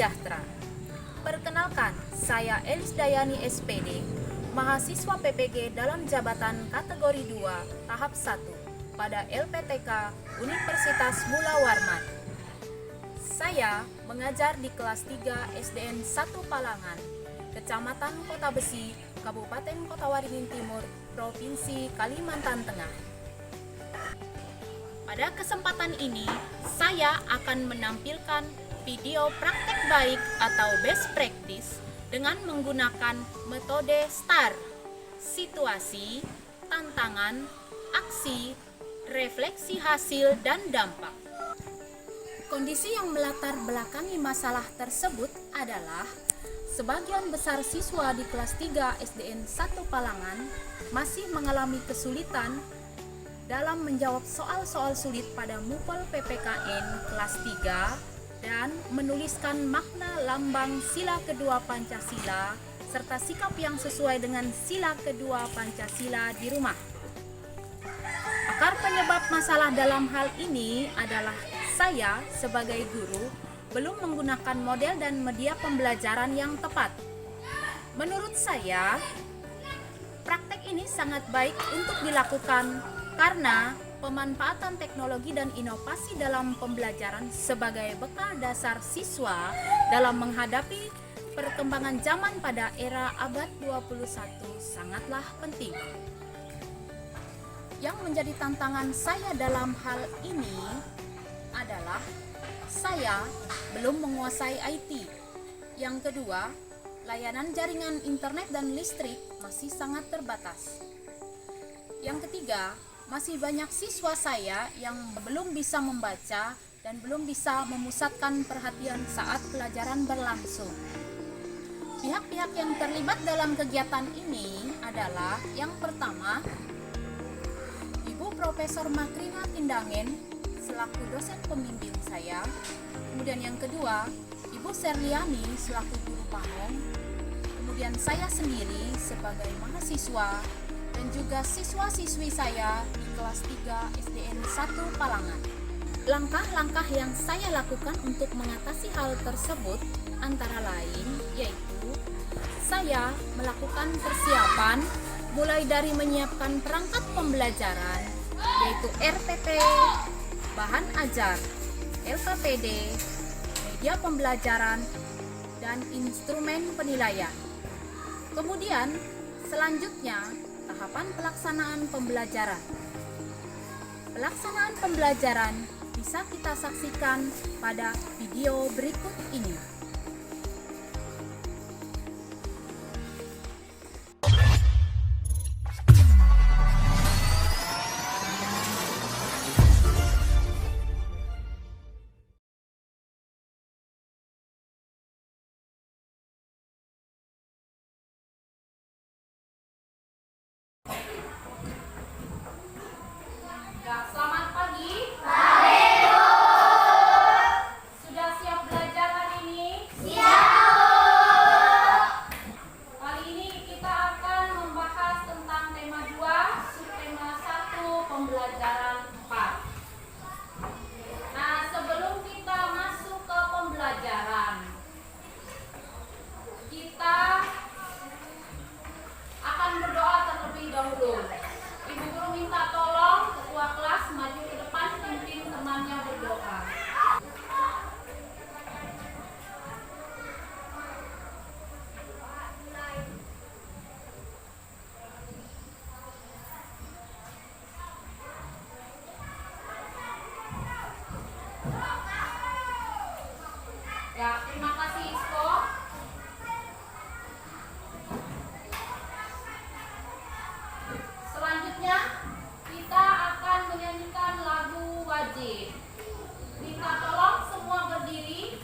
sejahtera. Perkenalkan, saya Elis Dayani SPD, mahasiswa PPG dalam jabatan kategori 2, tahap 1 pada LPTK Universitas Mula Warman. Saya mengajar di kelas 3 SDN 1 Palangan, Kecamatan Kota Besi, Kabupaten Kota Waringin Timur, Provinsi Kalimantan Tengah. Pada kesempatan ini, saya akan menampilkan video praktek baik atau best practice dengan menggunakan metode STAR: situasi, tantangan, aksi, refleksi hasil, dan dampak. Kondisi yang melatar belakangi masalah tersebut adalah sebagian besar siswa di kelas 3 SDN 1 Palangan masih mengalami kesulitan dalam menjawab soal-soal sulit pada MUPEL PPKN kelas 3 dan menuliskan makna lambang sila kedua Pancasila serta sikap yang sesuai dengan sila kedua Pancasila di rumah. Akar penyebab masalah dalam hal ini adalah saya sebagai guru belum menggunakan model dan media pembelajaran yang tepat. Menurut saya, praktek ini sangat baik untuk dilakukan karena pemanfaatan teknologi dan inovasi dalam pembelajaran sebagai bekal dasar siswa dalam menghadapi perkembangan zaman pada era abad 21 sangatlah penting. Yang menjadi tantangan saya dalam hal ini adalah saya belum menguasai IT. Yang kedua, layanan jaringan internet dan listrik masih sangat terbatas. Yang ketiga, masih banyak siswa saya yang belum bisa membaca dan belum bisa memusatkan perhatian saat pelajaran berlangsung. Pihak-pihak yang terlibat dalam kegiatan ini adalah yang pertama, Ibu Profesor Makrina Tindangen selaku dosen pembimbing saya. Kemudian yang kedua, Ibu Serliani selaku guru pahong. Kemudian saya sendiri sebagai mahasiswa dan juga siswa-siswi saya di kelas 3 SDN 1 Palangan. Langkah-langkah yang saya lakukan untuk mengatasi hal tersebut antara lain yaitu saya melakukan persiapan mulai dari menyiapkan perangkat pembelajaran yaitu RPP, bahan ajar, LKPD, media pembelajaran, dan instrumen penilaian. Kemudian selanjutnya tahapan pelaksanaan pembelajaran. Pelaksanaan pembelajaran bisa kita saksikan pada video berikut ini. Selamat pagi. Sudah siap belajar hari ini? Kali ini kita akan membahas tentang tema 2, subtema 1, pembelajaran 4. Nah, sebelum kita masuk ke pembelajaran, kita akan berdoa terlebih dahulu. Ibu guru minta tolong ketua kelas maju ke depan pimpin temannya berdoa. Ya, terima kasih Isko. Selanjutnya kita akan menyanyikan lagu wajib. Minta tolong semua berdiri.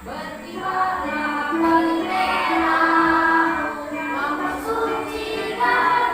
Berkibarlah bendera, mempersucikan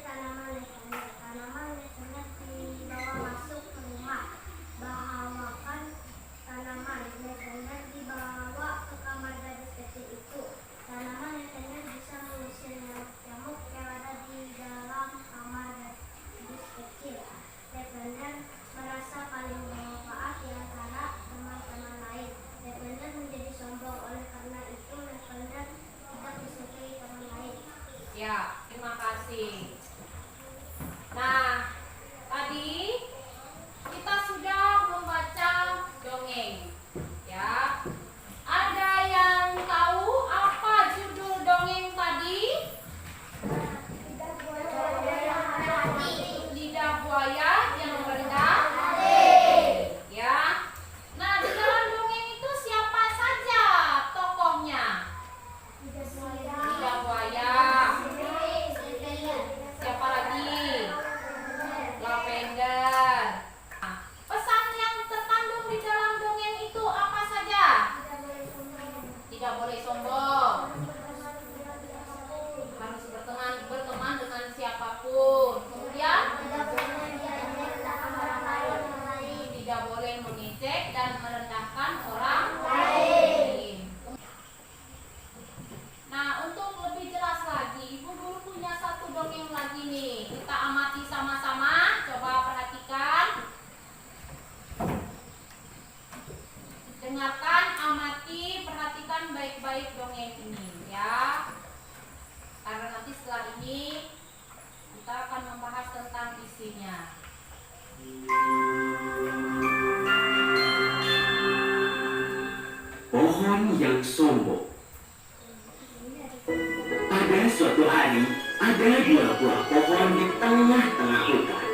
tanaman Lavender. Tanaman Lavender dibawa masuk ke rumah. Bahawakan tanaman Lavender dibawa ke kamar gadis kecil itu. Tanaman Lavender bisa mengusir nyamuk-nyamuk yang ada di dalam kamar gadis kecil. Lavender merasa paling bermanfaat di antara teman-teman lain. Lavender menjadi sombong, oleh karena itu Lavender tidak disukai teman lain. Ya, terima kasih. Nah, tadi kita sudah membaca dongeng. Ya. Ada yang tahu apa judul dongeng tadi? Lidah buaya yang merendah hati. Ya. Nah, di dalam dongeng itu siapa saja tokohnya? Lidah buaya. Siapa lagi? Lavender. Nah, pesan yang terkandung di dalam dongeng itu apa saja? Tidak boleh sombong. Harus berteman dengan siapapun. Kemudian tidak boleh mengejek dan merendahkan orang lain. Nah, untuk lebih jelas lagi, Ibu Guru punya satu dongeng lagi nih. Kita amati sama-sama. Coba perhatikan. Dengarkan, amati, perhatikan baik-baik dongeng ini ya. Karena nanti setelah ini kita akan membahas tentang isinya. Pohon yang sombong. Pada suatu hari, ada dua buah pohon di tengah-tengah hutan.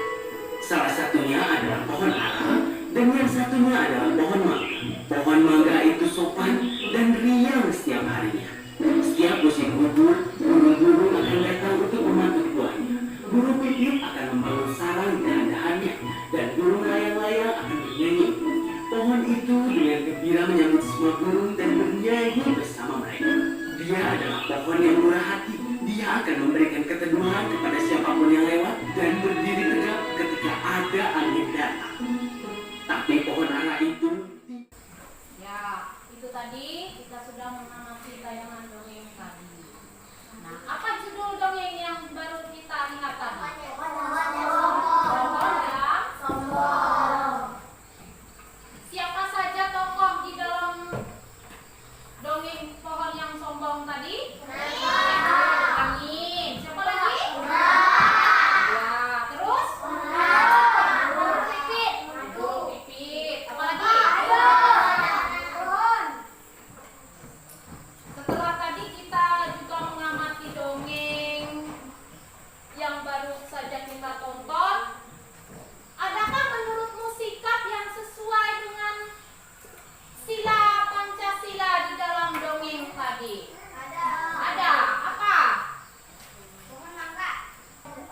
Salah satunya adalah pohon ara, dan yang satunya adalah pohon mangga. Pohon mangga itu sopan dan riang setiap harinya. Setiap musim gugur, burung-burung akan datang untuk memantul buahnya. Burung pipit akan membangun sarang di dahan-dahannya, dan burung layang-layang akan bernyanyi. Pohon itu dengan gembira menyambut semua burung dan bernyanyi bersama mereka. Dia adalah pohon yang murah hati. Dia akan memberikan keteduhan kepada siapapun yang lewat dan berdiri tegak ketika ada angin datang. Tapi pohon ara itu... Ya, itu tadi kita sudah mengamati tayangan dongeng tadi. Nah, apa judul dongeng yang baru kita lihat tadi? Pohon yang sombong. Siapa saja tokoh di dalam dongeng pohon yang sombong tadi? Angin. Siapa lagi? Ya, terus? Burung pipit. Burung pipit. Apa lagi? Setelah tadi kita juga mengamati dongeng yang baru saja kita tonton, adakah menurutmu sikap yang sesuai dengan sila Pancasila di dalam dongeng tadi? Ada. Apa?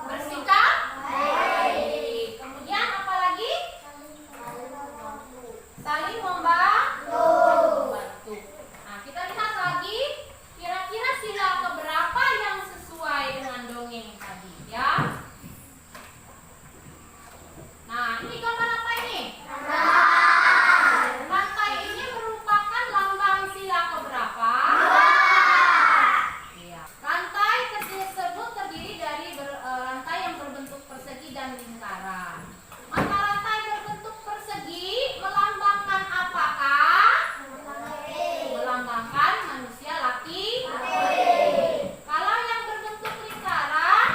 Bersikap baik. Kemudian apa lagi? Saling membantu. Nah, kita lihat lagi kira-kira sila keberapa yang sesuai dengan dongeng tadi ya. Nah, ini gambar apa ini? Rantai ini merupakan lambang sila keberapa? Iya. Rantai tersebut terdiri dari rantai yang berbentuk persegi dan lingkaran. Maka rantai berbentuk persegi melambangkan apakah? Melambangkan manusia laki. Kalau yang berbentuk lingkaran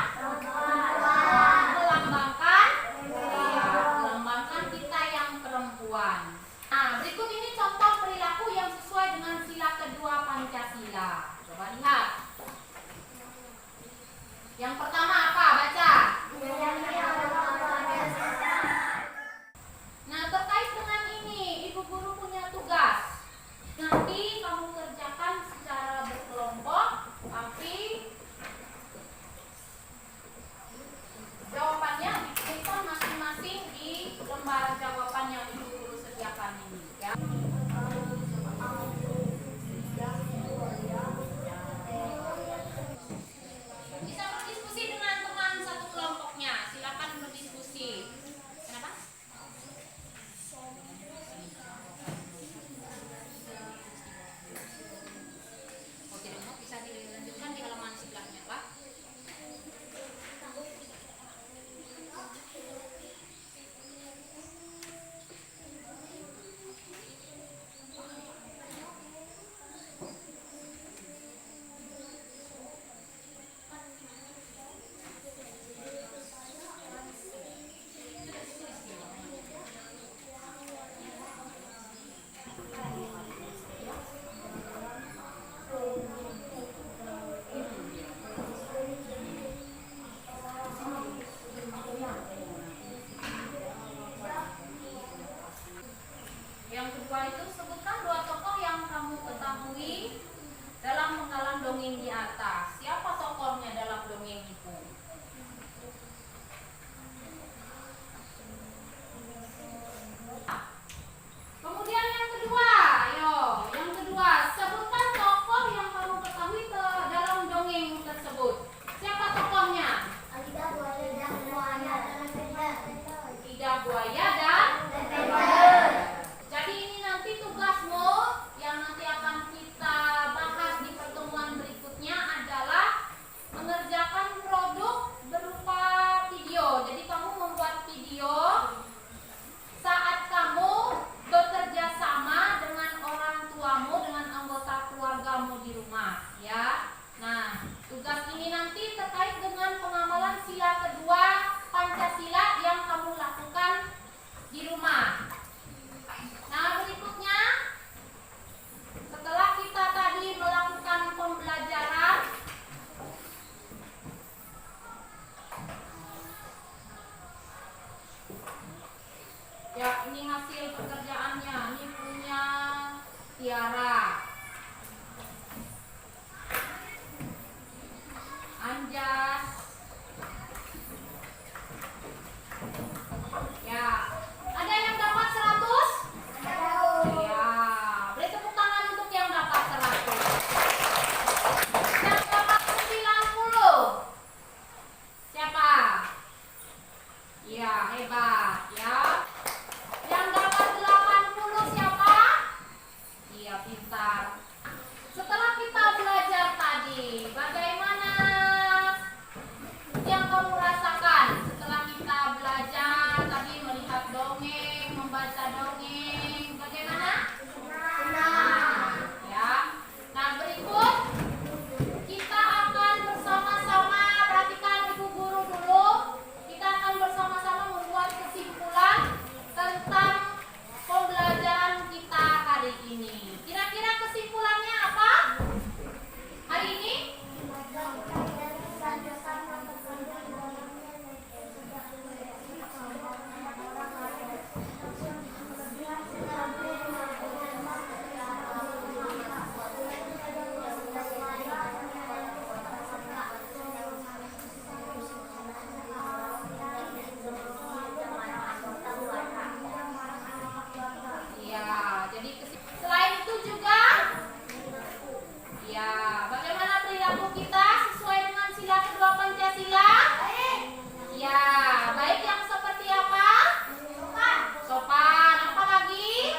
melambangkan kita yang perempuan. Nah, berikut ini contoh perilaku yang sesuai dengan sila kedua Pancasila. Coba lihat. Yang pertama apa? Baca. Tiara, Anjas. Ya, ada yang dapat 100? Ya, beri tepuk tangan untuk yang dapat 100. Yang dapat 90? Siapa? Ya, hebat ya. Yang dapat 80 siapa? Iya, pintar. Setelah kita belajar tadi, bagaimana yang kamu rasakan setelah kita belajar tadi, melihat dongeng, membaca dongeng? Bagaimana? Ya. Nah, berikut kita akan bersama-sama, perhatikan Ibu Guru dulu. Kita akan bersama-sama membuat kesimpulan tentang pembelajaran kita hari ini. Kira-kira kesimpulannya apa? Hari ini? Ya, jadi selain itu juga ya, bagaimana perilaku kita sesuai dengan sila kedua Pancasila? Ya, baik yang seperti apa? Sopan. Apa lagi?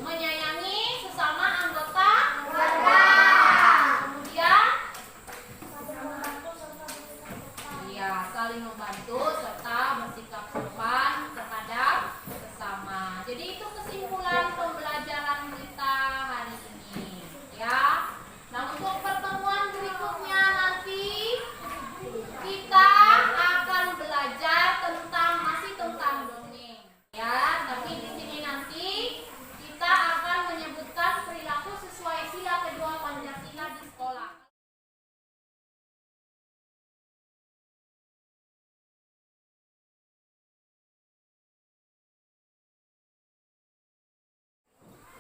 Menyayangi sesama anggota keluarga. Kemudian ya, saling membantu serta bersikap sopan terhadap sesama. Jadi itu kesimpulan pembelajaran kita hari ini ya. Nah, untuk pertemuan berikutnya nanti kita akan belajar masih tentang dongeng ya. Tapi di sini nanti kita akan menyebutkan perilaku sesuai sila kedua Pancasila di sekolah.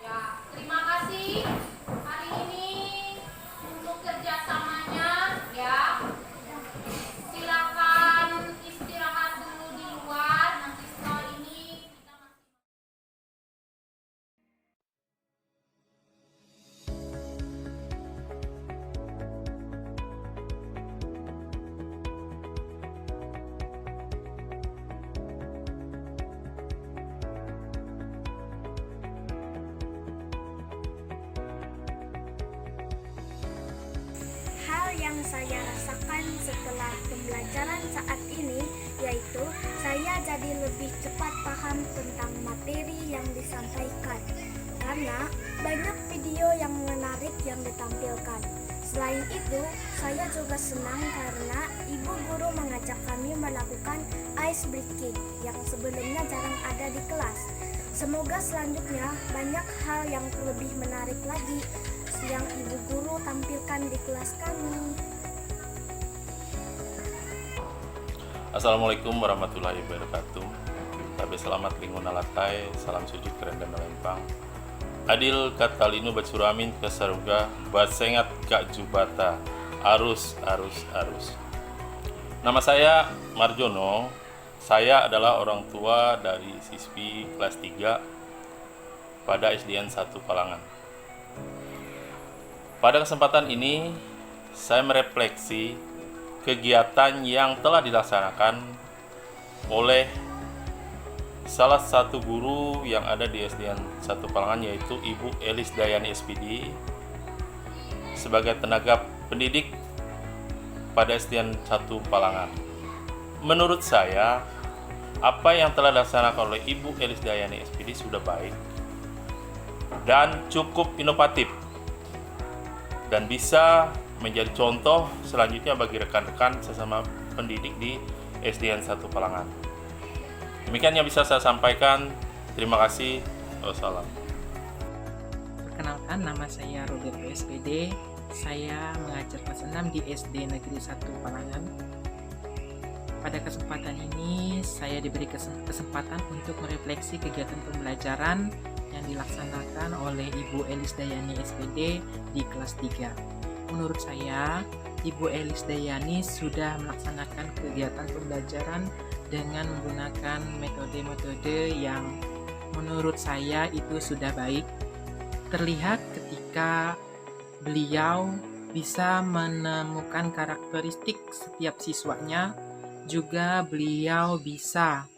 Ya, terima kasih hari ini untuk kerjasamanya ya. Silakan istirahat dulu di luar. Nanti setelah ini kita masih Hal yang saya rasakan setelah pembelajaran saat ini yaitu saya jadi lebih cepat paham tentang materi yang disampaikan karena banyak video yang menarik yang ditampilkan. Selain itu, saya juga senang karena ibu guru mengajak kami melakukan ice breaking yang sebelumnya jarang ada di kelas. Semoga selanjutnya banyak hal yang lebih menarik lagi yang ibu guru tampilkan di kelas kami. Assalamualaikum warahmatullahi wabarakatuh. Tabe selamat linguna latai, salam sujud keren dan melempang. Adil katalinu batsuramin ke saruga, batsengat kak jubata, arus. Nama saya Marjono. Saya adalah orang tua dari siswi kelas 3 pada SDN 1 Palangan. Pada kesempatan ini, saya merefleksi kegiatan yang telah dilaksanakan oleh salah satu guru yang ada di SDN 1 Palangan, yaitu Ibu Elis Dayani SPD sebagai tenaga pendidik pada SDN 1 Palangan. Menurut saya, apa yang telah dilaksanakan oleh Ibu Elis Dayani SPD sudah baik dan cukup inovatif dan bisa menjadi contoh selanjutnya bagi rekan-rekan sesama pendidik di SDN 1 Palangan. Demikian yang bisa saya sampaikan. Terima kasih. Wassalam. Perkenalkan, nama saya Roberto SPD. Saya mengajar kelas 6 di SD Negeri 1 Palangan. Pada kesempatan ini, saya diberi kesempatan untuk merefleksi kegiatan pembelajaran yang dilaksanakan oleh Ibu Elis Dayani SPD di kelas 3. Menurut saya, Ibu Elis Dayani sudah melaksanakan kegiatan pembelajaran dengan menggunakan metode-metode yang menurut saya itu sudah baik. Terlihat ketika beliau bisa menemukan karakteristik setiap siswanya, juga beliau bisa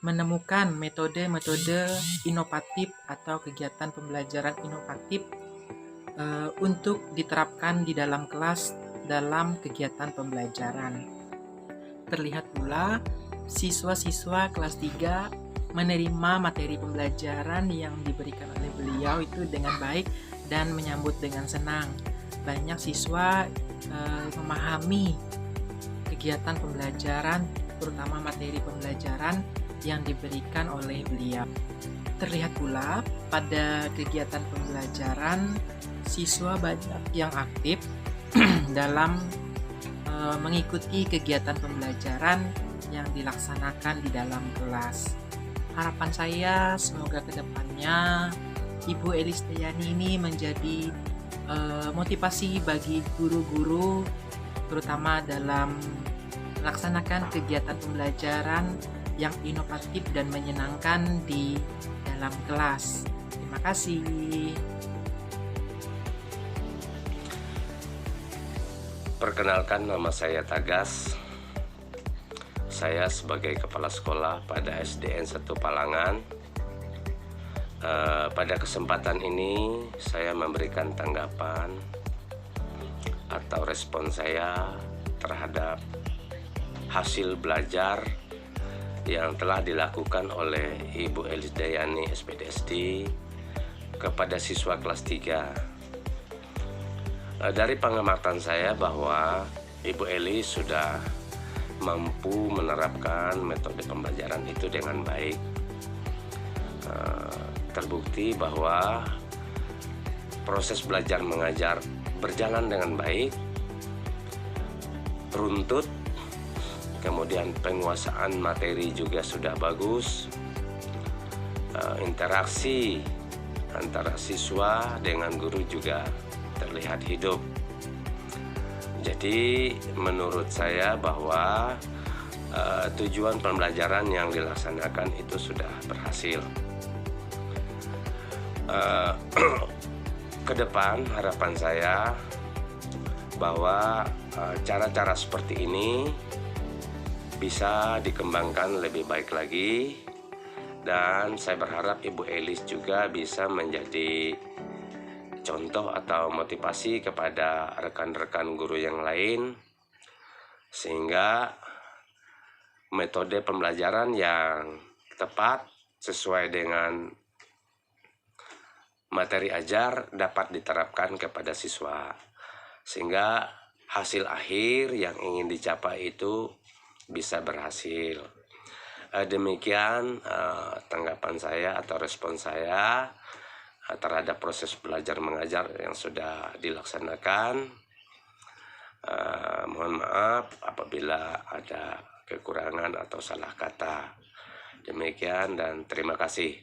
menemukan metode-metode inovatif atau kegiatan pembelajaran inovatif untuk diterapkan di dalam kelas dalam kegiatan pembelajaran. Terlihat pula siswa-siswa kelas 3 menerima materi pembelajaran yang diberikan oleh beliau itu dengan baik dan menyambut dengan senang. Banyak siswa memahami kegiatan pembelajaran, terutama materi pembelajaran yang diberikan oleh beliau. Terlihat pula pada kegiatan pembelajaran siswa banyak yang aktif dalam mengikuti kegiatan pembelajaran yang dilaksanakan di dalam kelas. Harapan saya semoga kedepannya Ibu Elis Dayani ini menjadi motivasi bagi guru-guru, terutama dalam melaksanakan kegiatan pembelajaran yang inovatif dan menyenangkan di dalam kelas. Terima kasih. Perkenalkan, nama saya Tagas. Saya sebagai kepala sekolah pada SDN 1 Palangan. Pada kesempatan ini saya memberikan tanggapan atau respon saya terhadap hasil belajar yang telah dilakukan oleh Ibu Elis Dayani SPDSD kepada siswa kelas 3. Dari pengamatan saya bahwa Ibu Elis sudah mampu menerapkan metode pembelajaran itu dengan baik. Terbukti bahwa proses belajar mengajar berjalan dengan baik, runtut, kemudian penguasaan materi juga sudah bagus, interaksi antara siswa dengan guru juga terlihat hidup. Jadi menurut saya bahwa tujuan pembelajaran yang dilaksanakan itu sudah berhasil. Ke depan harapan saya bahwa cara-cara seperti ini bisa dikembangkan lebih baik lagi, dan saya berharap Ibu Elis juga bisa menjadi contoh atau motivasi kepada rekan-rekan guru yang lain, sehingga metode pembelajaran yang tepat sesuai dengan materi ajar dapat diterapkan kepada siswa, sehingga hasil akhir yang ingin dicapai itu bisa berhasil. Demikian tanggapan saya atau respon saya terhadap proses belajar mengajar yang sudah dilaksanakan. Mohon maaf apabila ada kekurangan atau salah kata. Demikian dan terima kasih.